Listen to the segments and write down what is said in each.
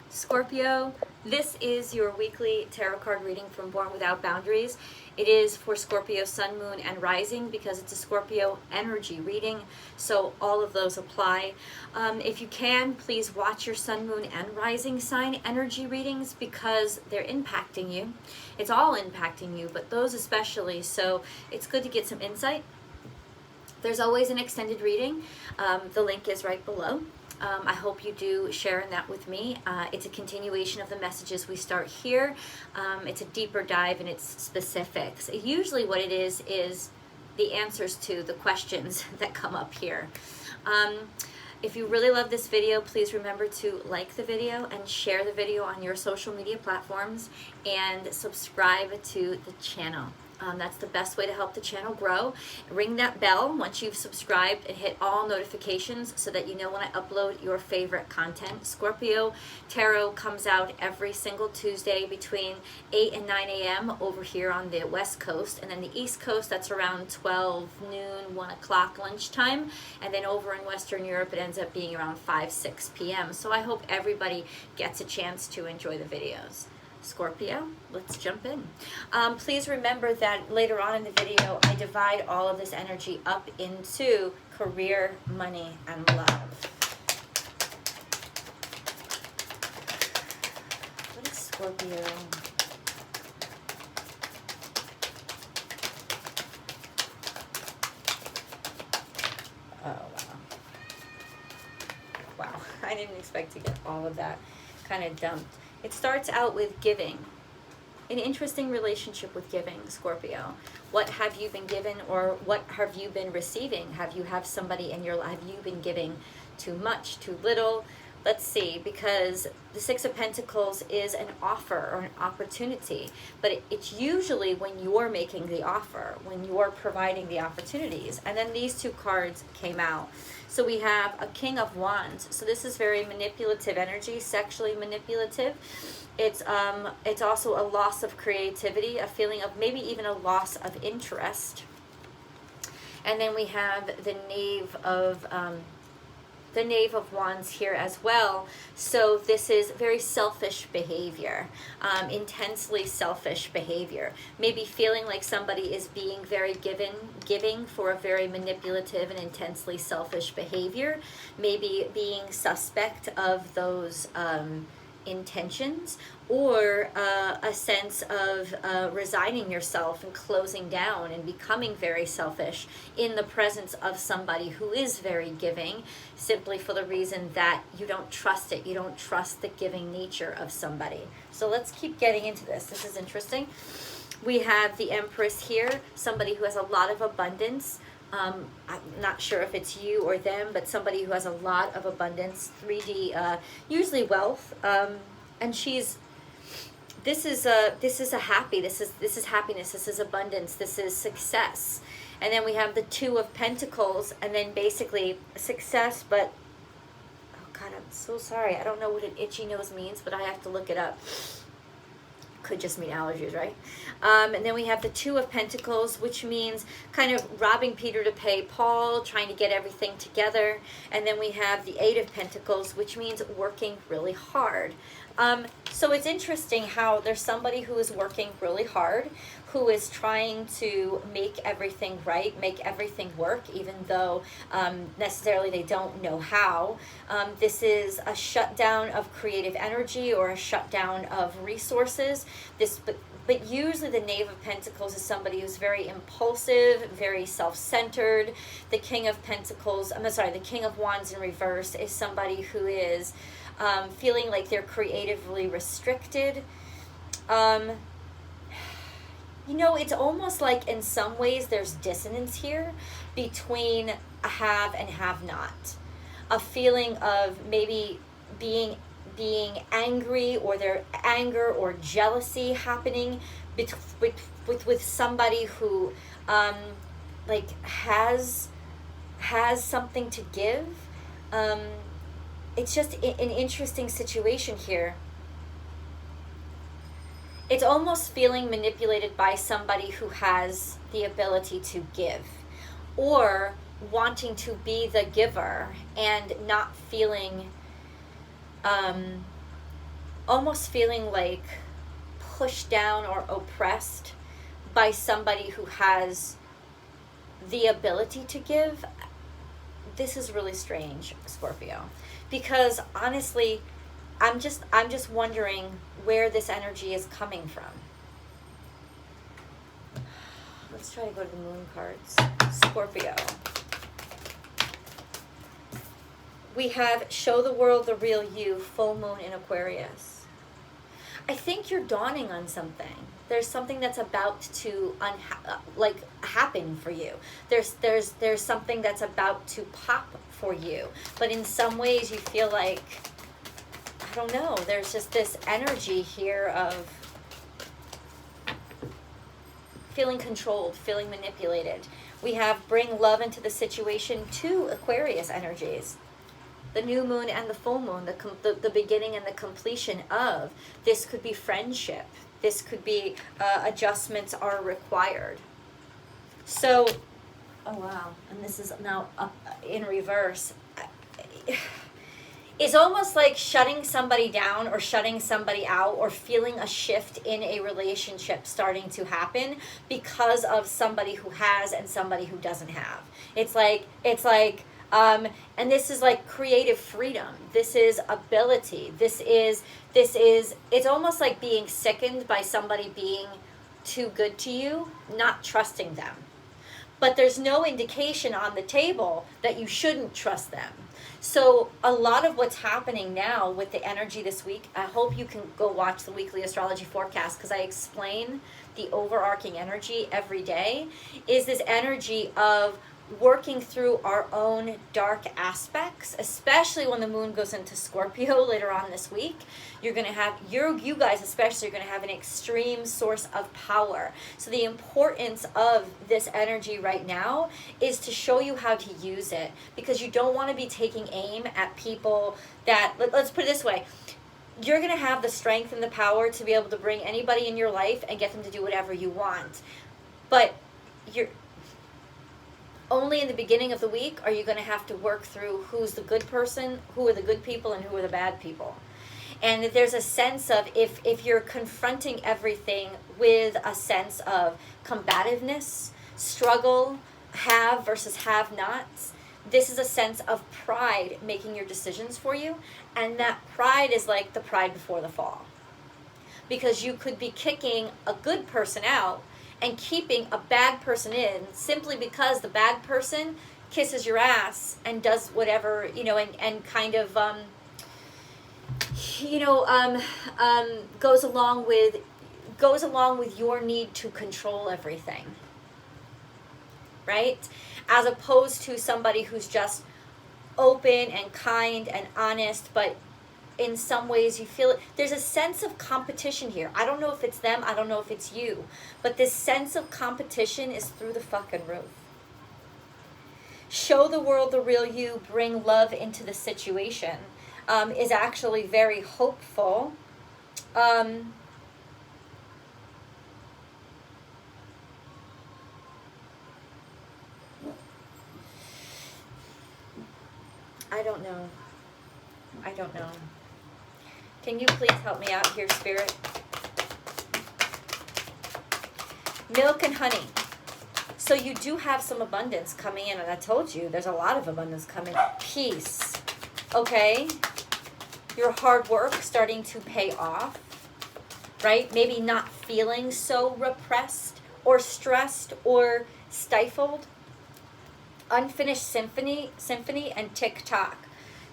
Scorpio, this is your weekly tarot card reading from Born Without Boundaries. It is for Scorpio, Sun, Moon, and Rising because it's a Scorpio energy reading, so all of those apply. If you can, please watch your Sun, Moon, and Rising sign energy readings because they're impacting you. It's all impacting you, but those especially, so it's good to get some insight. There's always an extended reading. The link is right below. I hope you do share in that with me. It's a continuation of the messages we start here. It's a deeper dive in its specifics. Usually what it is the answers to the questions that come up here. If you really love this video, please remember to like the video and share the video on your social media platforms and subscribe to the channel. That's the best way to help the channel grow. Ring that bell once you've subscribed and hit all notifications so that you know when I upload your favorite content. Scorpio Tarot comes out every single Tuesday between 8 and 9 a.m. over here on the West Coast. And then the East Coast, that's around 12 noon, 1 o'clock lunchtime. And then over in Western Europe, it ends up being around 5, 6 p.m. So I hope everybody gets a chance to enjoy the videos. Scorpio, let's jump in. Please remember that later on in the video, I divide all of this energy up into career, money, and love. What is Scorpio? Oh, wow. Wow, I didn't expect to get all of that kind of dumped. It starts out with giving. An interesting relationship with giving, Scorpio. What have you been given or what have you been receiving? Have you have somebody in your life? Have you been giving too much, too little? Let's see, because the Six of Pentacles is an offer or an opportunity, but it's usually when you're making the offer, when you're providing the opportunities. And then these two cards came out. So we have a King of Wands. So this is very manipulative energy, sexually manipulative. It's also a loss of creativity, a feeling of maybe even a loss of interest. And then we have the Knave of Wands here as well. So this is very selfish behavior, intensely selfish behavior. Maybe feeling like somebody is being very giving for a very manipulative and intensely selfish behavior. Maybe being suspect of those intentions, or a sense of resigning yourself and closing down and becoming very selfish in the presence of somebody who is very giving, simply for the reason that you don't trust it. You don't trust the giving nature of somebody. So let's keep getting into this. This is interesting. We have the Empress here, somebody who has a lot of abundance. I'm not sure if it's you or them, but somebody who has a lot of abundance, 3D, usually wealth, and this is happiness, this is abundance, this is success. And then we have the Two of Pentacles, and then basically success, but oh God, I'm so sorry, I don't know what an itchy nose means, but I have to look it up. Could just mean allergies, right? And then we have the Two of Pentacles, which means kind of robbing Peter to pay Paul, trying to get everything together. And then we have the Eight of Pentacles, which means working really hard. So it's interesting how there's somebody who is working really hard, who is trying to make everything right, make everything work, even though necessarily they don't know how. This is a shutdown of creative energy or a shutdown of resources. But usually the Knave of Pentacles is somebody who's very impulsive, very self-centered. The King of Pentacles, the King of Wands in reverse is somebody who is feeling like they're creatively restricted. It's almost like in some ways there's dissonance here between a have and have not. A feeling of maybe being angry, or their anger or jealousy happening with somebody who has something to give. It's just an interesting situation here. It's almost feeling manipulated by somebody who has the ability to give, or wanting to be the giver and not feeling almost feeling like pushed down or oppressed by somebody who has the ability to give. This is really strange, Scorpio, because honestly, I'm just wondering where this energy is coming from. Let's try to go to the moon cards. Scorpio. We have show the world the real you, full moon in Aquarius. I think you're dawning on something. There's something that's about to happen for you. There's something that's about to pop for you. But in some ways you feel like, I don't know, there's just this energy here of feeling controlled, feeling manipulated. We have bring love into the situation, 2 Aquarius energies. The new moon and the full moon, the beginning and the completion of. This could be friendship. This could be adjustments are required. So, oh wow, and this is now up in reverse. It's almost like shutting somebody down or shutting somebody out or feeling a shift in a relationship starting to happen because of somebody who has and somebody who doesn't have. It's like, and this is like creative freedom. This is ability. This is, it's almost like being sickened by somebody being too good to you, not trusting them. But there's no indication on the table that you shouldn't trust them. So a lot of what's happening now with the energy this week, I hope you can go watch the weekly astrology forecast because I explain the overarching energy every day, is this energy of working through our own dark aspects, especially when the moon goes into Scorpio later on this week. You're going to have, you guys especially are going to have an extreme source of power. So the importance of this energy right now is to show you how to use it, because you don't want to be taking aim at people that, let's put it this way, you're going to have the strength and the power to be able to bring anybody in your life and get them to do whatever you want. But you're only in the beginning of the week are you going to have to work through who's the good person, who are the good people, and who are the bad people. And there's a sense of, if you're confronting everything with a sense of combativeness, struggle, have versus have nots, this is a sense of pride making your decisions for you. And that pride is like the pride before the fall. Because you could be kicking a good person out and keeping a bad person in simply because the bad person kisses your ass and does whatever, and kind of, goes along with your need to control everything, right? As opposed to somebody who's just open and kind and honest, but in some ways you feel it. There's a sense of competition here. I don't know if it's them, I don't know if it's you, but this sense of competition is through the fucking roof. Show the world the real you, bring love into the situation, is actually very hopeful. I don't know. Can you please help me out here, Spirit? Milk and honey. So you do have some abundance coming in, and I told you there's a lot of abundance coming. Peace. Okay? Your hard work starting to pay off, right? Maybe not feeling so repressed or stressed or stifled. Unfinished symphony and tick-tock.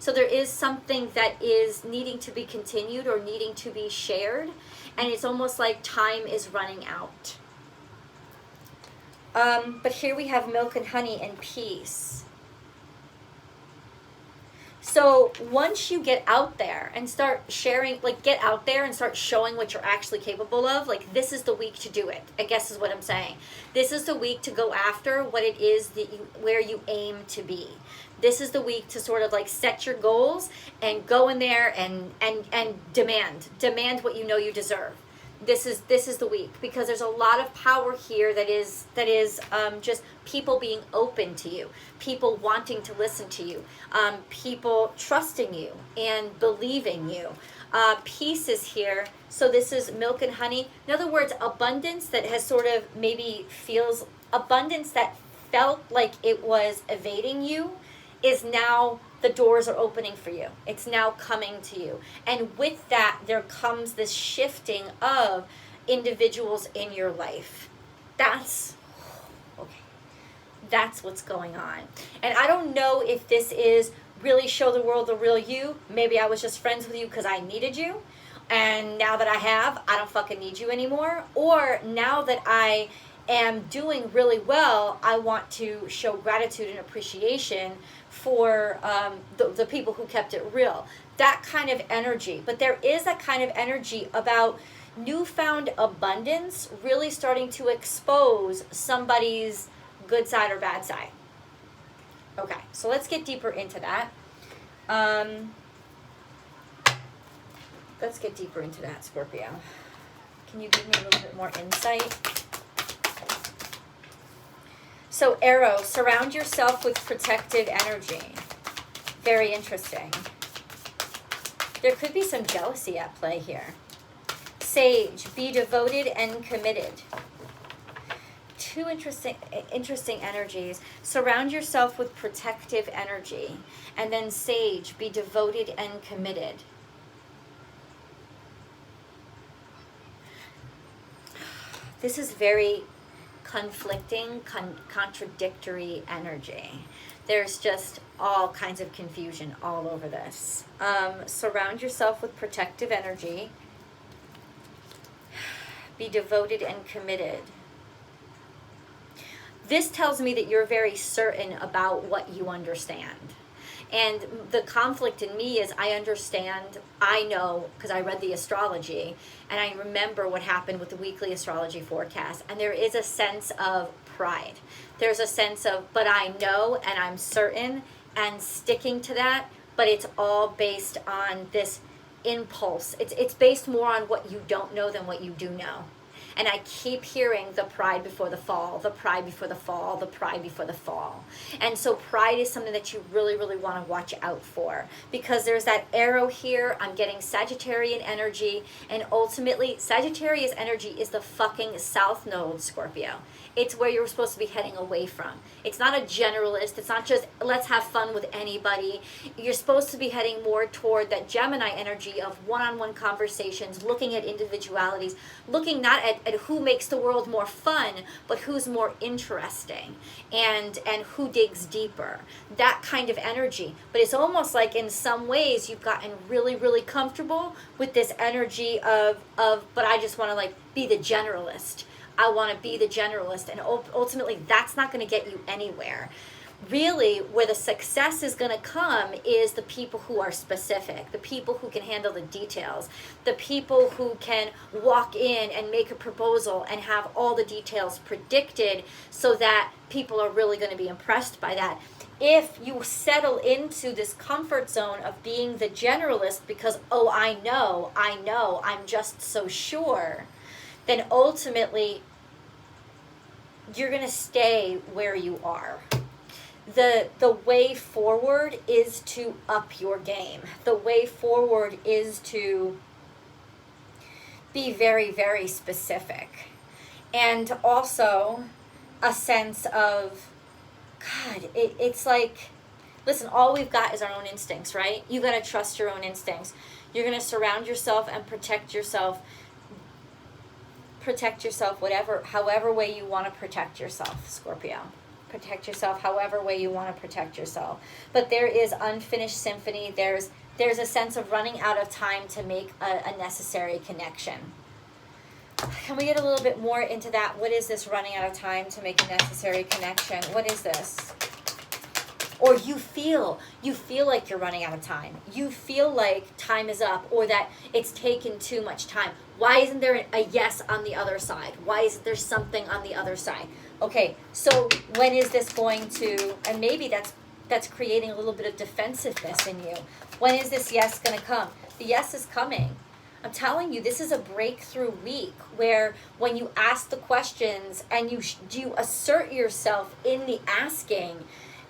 So there is something that is needing to be continued or needing to be shared, and it's almost like time is running out. But here we have milk and honey and peace. So once you get out there and start sharing, get out there and start showing what you're actually capable of, this is the week to do it, I guess is what I'm saying. This is the week to go after what it is where you aim to be. This is the week to sort of set your goals and go in there and demand what you know you deserve. This is the week, because there's a lot of power here that is just people being open to you, people wanting to listen to you, people trusting you and believing you. Peace is here. So this is milk and honey. In other words, abundance that has sort of maybe feels, abundance that felt like it was evading you is now, the doors are opening for you. It's now coming to you. And with that, there comes this shifting of individuals in your life. That's, okay, that's what's going on. And I don't know if this is really show the world the real you. Maybe I was just friends with you because I needed you. And now that I don't fucking need you anymore. Or now that I am doing really well, I want to show gratitude and appreciation for the people who kept it real. That kind of energy. But there is that kind of energy about newfound abundance really starting to expose somebody's good side or bad side. Okay, so let's get deeper into that. Let's get deeper into that, Scorpio. Can you give me a little bit more insight? So, Arrow, surround yourself with protective energy. Very interesting. There could be some jealousy at play here. Sage, be devoted and committed. Two interesting energies. Surround yourself with protective energy. And then Sage, be devoted and committed. This is very conflicting, contradictory energy. There's just all kinds of confusion all over this. Surround yourself with protective energy. Be devoted and committed. This tells me that you're very certain about what you understand. And the conflict in me is I understand, I know, because I read the astrology, and I remember what happened with the weekly astrology forecast. And there is a sense of pride. There's a sense of, but I know and I'm certain, and sticking to that, but it's all based on this impulse. It's based more on what you don't know than what you do know. And I keep hearing the pride before the fall, the pride before the fall, the pride before the fall. And so pride is something that you really, really want to watch out for. Because there's that arrow here. I'm getting Sagittarian energy. And ultimately, Sagittarius energy is the fucking south node, Scorpio. It's where you're supposed to be heading away from. It's not a generalist. It's not just, let's have fun with anybody. You're supposed to be heading more toward that Gemini energy of one-on-one conversations, looking at individualities, looking not at who makes the world more fun, but who's more interesting and who digs deeper. That kind of energy. But it's almost like in some ways you've gotten really, really comfortable with this energy of but I just want to like be the generalist. I want to be the generalist. And ultimately that's not going to get you anywhere. Really, where the success is going to come is the people who are specific, the people who can handle the details, the people who can walk in and make a proposal and have all the details predicted so that people are really going to be impressed by that. If you settle into this comfort zone of being the generalist because, oh, I know, I'm just so sure, then ultimately you're going to stay where you are. The way forward is to up your game. The way forward is to be very, very specific. And also a sense of, God, it's like, listen, all we've got is our own instincts, right? You got to trust your own instincts. You're going to surround yourself and protect yourself however way you want to protect yourself, Scorpio. Protect yourself however way you want to protect yourself. But there is unfinished symphony. There's a sense of running out of time to make a necessary connection. Can we get a little bit more into that? What is this running out of time to make a necessary connection? What is this? Or you feel like you're running out of time. You feel like time is up or that it's taken too much time. Why isn't there a yes on the other side? Why isn't there something on the other side? Okay, so when is this going to, and maybe that's creating a little bit of defensiveness in you. When is this yes going to come? The yes is coming. I'm telling you, this is a breakthrough week where when you ask the questions and you assert yourself in the asking,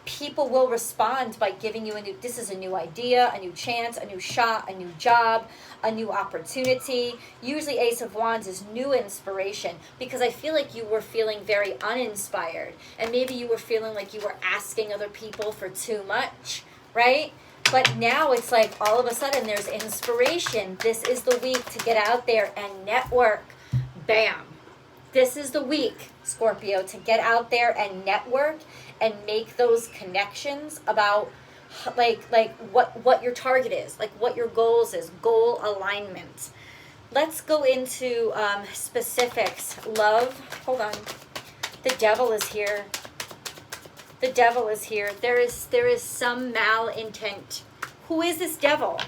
people will respond by giving you this is a new idea, a new chance, a new shot, a new job, a new opportunity. Usually Ace of Wands is new inspiration, because I feel like you were feeling very uninspired, and maybe you were feeling like you were asking other people for too much, right? But now it's like all of a sudden there's inspiration. This is the week to get out there and network. Bam. This is the week, Scorpio, to get out there and network and make those connections about like what your target is, like what your goals is, goal alignment. Let's go into specifics. Love, hold on. The devil is here. The devil is here. There is some malintent. Who is this devil?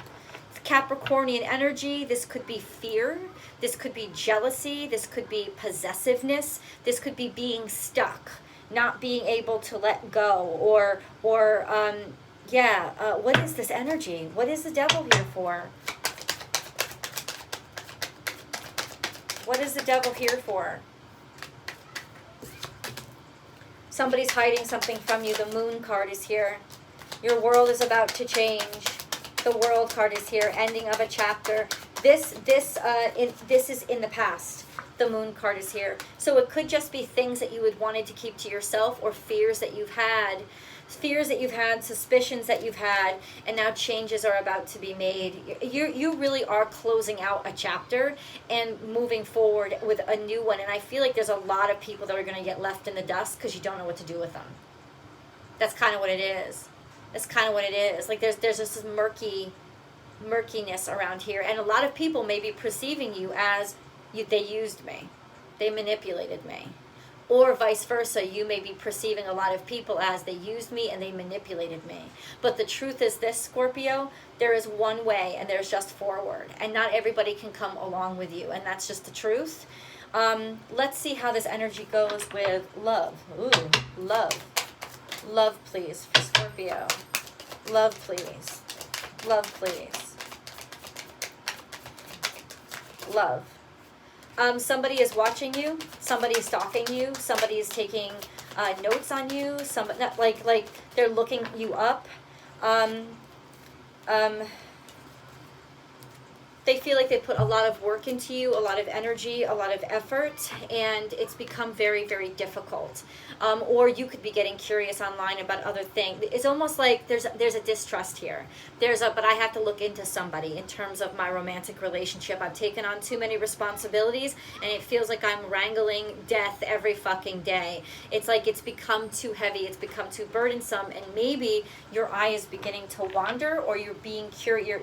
Capricornian energy. This could be fear. This could be jealousy. This could be possessiveness. This could be being stuck, not being able to let go, or what is this energy? What is the devil here for? What is the devil here for? Somebody's hiding something from you. The Moon card is here. Your world is about to change. The World card is here. Ending of a chapter. This is in the past. The Moon card is here. So it could just be things that you had wanted to keep to yourself, or fears that you've had, suspicions that you've had, and now changes are about to be made. You really are closing out a chapter and moving forward with a new one. And I feel like there's a lot of people that are going to get left in the dust because you don't know what to do with them. That's kind of what it is. That's kind of what it is. Like there's just this murkiness around here, and a lot of people may be perceiving you as they used me, they manipulated me, or vice versa. You may be perceiving a lot of people as they used me and they manipulated me. But the truth is this, Scorpio, there is one way, and there's just forward, and not everybody can come along with you, and that's just the truth. Let's see how this energy goes with love. Ooh, love please for Scorpio. Love please. Love. Somebody is watching you. Somebody is stalking you. Somebody is taking notes on you. Like they're looking you up. They feel like they put a lot of work into you, a lot of energy, a lot of effort, and it's become very, very difficult. Or you could be getting curious online about other things. It's almost like there's a distrust here. But I have to look into somebody in terms of my romantic relationship. I've taken on too many responsibilities, and it feels like I'm wrangling death every fucking day. It's like it's become too heavy. It's become too burdensome, and maybe your eye is beginning to wander, or you're being curious.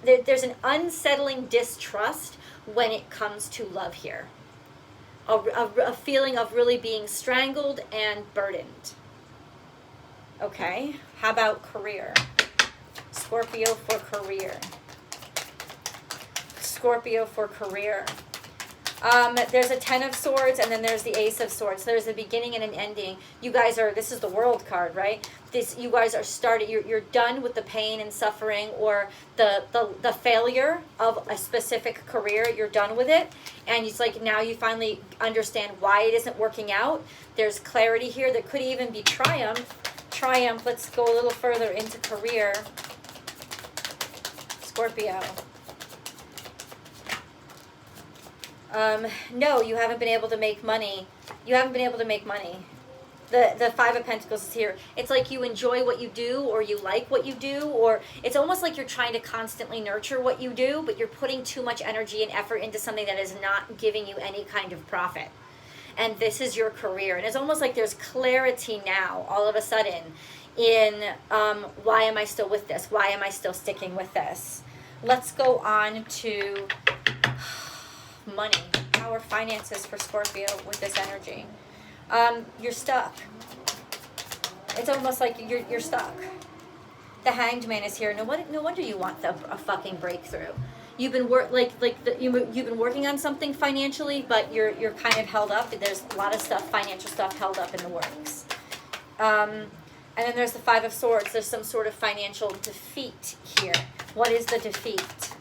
There's an unsettling distrust when it comes to love here. A feeling of really being strangled and burdened. Okay, how about career? Scorpio for career. Scorpio for career. There's a 10 of Swords, and then there's the Ace of Swords. There's a beginning and an ending. You guys are, this is the World card, right? You guys are started, you're done with the pain and suffering, or the failure of a specific career. You're done with it, and it's like now you finally understand why it isn't working out. There's clarity here. That could even be triumph. Let's go a little further into career. Scorpio. No, you haven't been able to make money. The Five of Pentacles is here. It's like you enjoy what you do, or you like what you do, or it's almost like you're trying to constantly nurture what you do, but you're putting too much energy and effort into something that is not giving you any kind of profit. And this is your career. And it's almost like there's clarity now, all of a sudden, in why am I still with this? Why am I still sticking with this? Let's go on to money. How are finances for Scorpio with this energy? You're stuck. It's almost like you're stuck. The Hanged Man is here. No wonder you want a fucking breakthrough. You've been you've been working on something financially, but you're kind of held up. There's a lot of financial stuff held up in the works. And then there's the Five of Swords. There's some sort of financial defeat here. What is the defeat?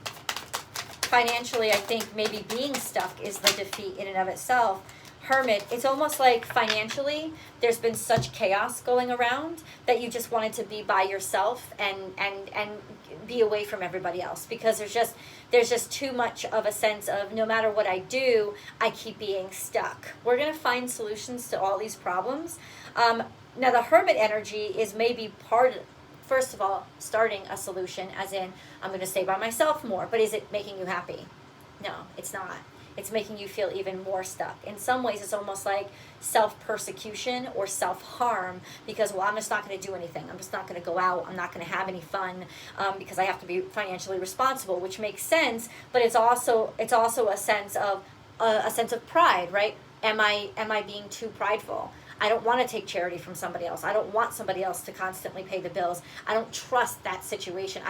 Financially, I think maybe being stuck is the defeat in and of itself. Hermit, it's almost like financially there's been such chaos going around that you just wanted to be by yourself and be away from everybody else, because there's just too much of a sense of no matter what I do, I keep being stuck. We're going to find solutions to all these problems. Now the Hermit energy is maybe first of all, starting a solution, as in, I'm going to stay by myself more, but is it making you happy? No, it's not. It's making you feel even more stuck. In some ways, it's almost like self-persecution or self-harm, because, well, I'm just not going to do anything. I'm just not going to go out. I'm not going to have any fun because I have to be financially responsible, which makes sense. But it's also a sense of pride, right? Am I being too prideful? I don't want to take charity from somebody else. I don't want somebody else to constantly pay the bills. I don't trust that situation.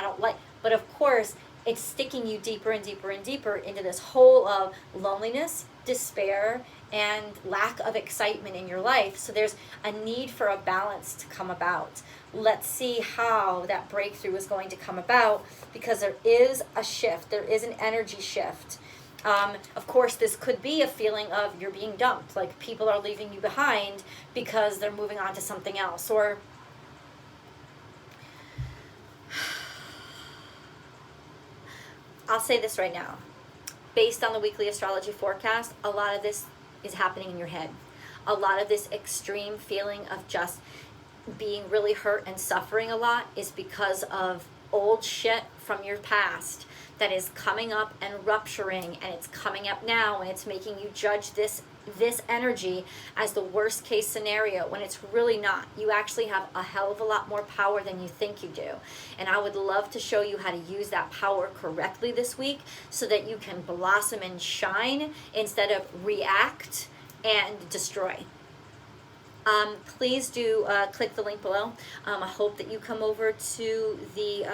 But of course, it's sticking you deeper and deeper and deeper into this hole of loneliness, despair, and lack of excitement in your life. So there's a need for a balance to come about. Let's see how that breakthrough is going to come about, because there is a shift. There is an energy shift. Of course, this could be a feeling of you're being dumped, like people are leaving you behind because they're moving on to something else. Or I'll say this right now. Based on the weekly astrology forecast, a lot of this is happening in your head. A lot of this extreme feeling of just being really hurt and suffering a lot is because of old shit from your past that is coming up and rupturing, and it's coming up now, and it's making you judge this energy as the worst case scenario, when it's really not. You actually have a hell of a lot more power than you think you do. And I would love to show you how to use that power correctly this week, so that you can blossom and shine instead of react and destroy. Please do click the link below. I hope that you come over to the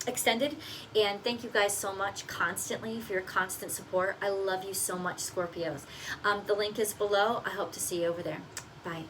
extended, and thank you guys so much constantly for your constant support. I love you so much, Scorpios. The link is below. I hope to see you over there. Bye.